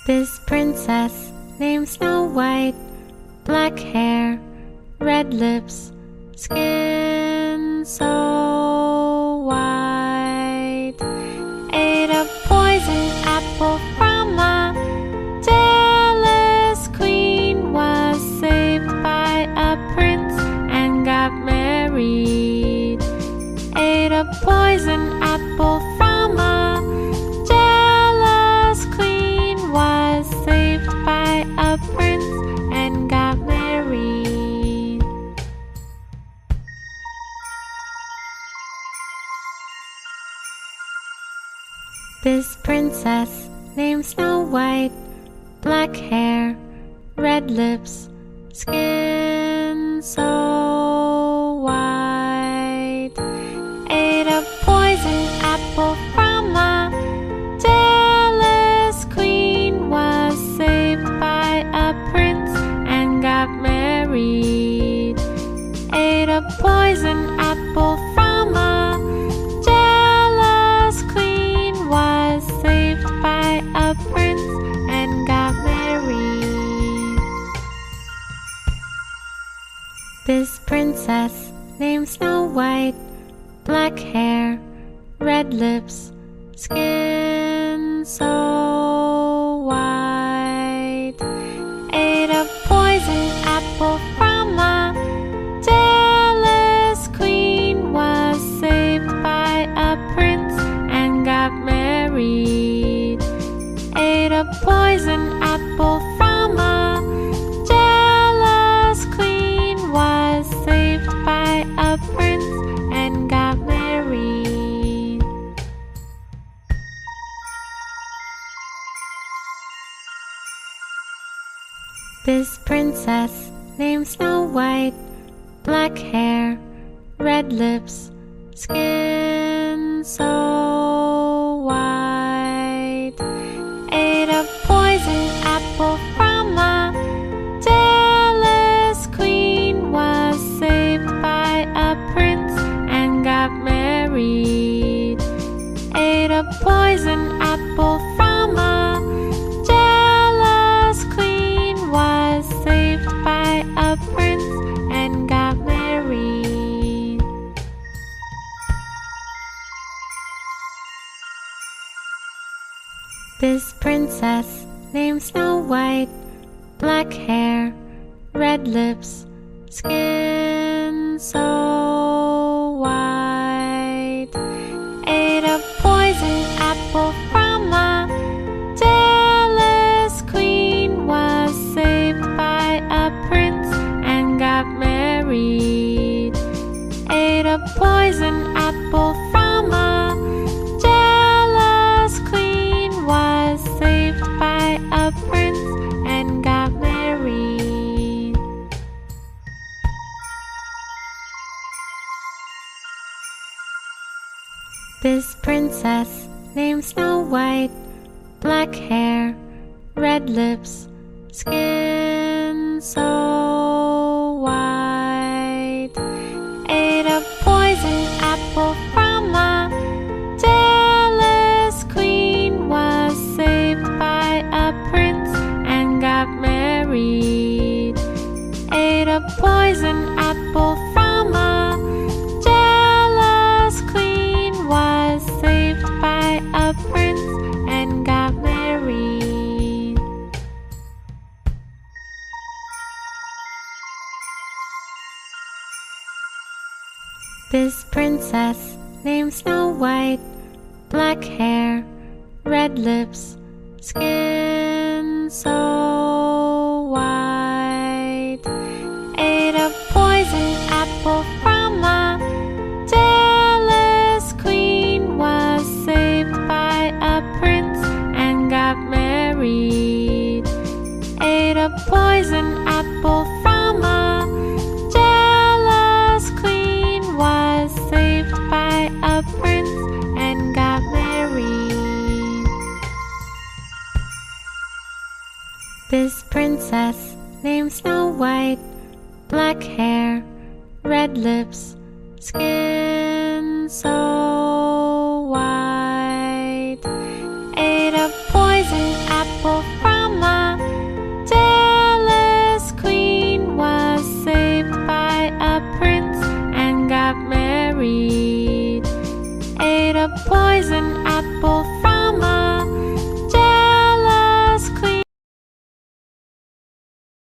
This princess named Snow White, black hair, red lips, skin so white, ate a poison apple from a jealous queen, was saved by a prince and got married. Ate a poison apple from a jealous queen, was saved by a prince and got married. This princess named Snow White, black hair, red lips, skin so white, ate a poison apple from a jealous queen, was saved by a prince and got married. Ate a poison apple from a jealous queen, was saved by a prince and got married. This princess named Snow White, black hair, red lips, skin so white, ate a poison apple from a jealous queen, was saved by a prince and got married. Ate a poison apple from a jealous queen, was saved by a prince and got married. This princess named Snow White, black hair, red lips, skin so white, ate a poison apple from a jealous queen, was saved by a prince and got married. Ate a poison apple from a jealous queen, was saved by a prince and got married. This princess named Snow White, black hair, red lips, skin so white, ate a poison apple from a jealous queen, was saved by a prince and got married. Ate a poison apple from a jealous queen, was saved by a prince and got married. This princess named Snow White, black hair, red lips, skin so white, ate a poison apple from a jealous queen, was saved by a prince and got married. Ate a poison apple from a jealous queen, was saved by a prince and got married. This princess named Snow White, black hair, red lips, skin so white, ate a poison apple from a jealous queen, was saved by a prince and got married. Ate a poison apple from a jealous queen, was saved by a prince and got married. This princess named Snow White, black hair, red lips, skin so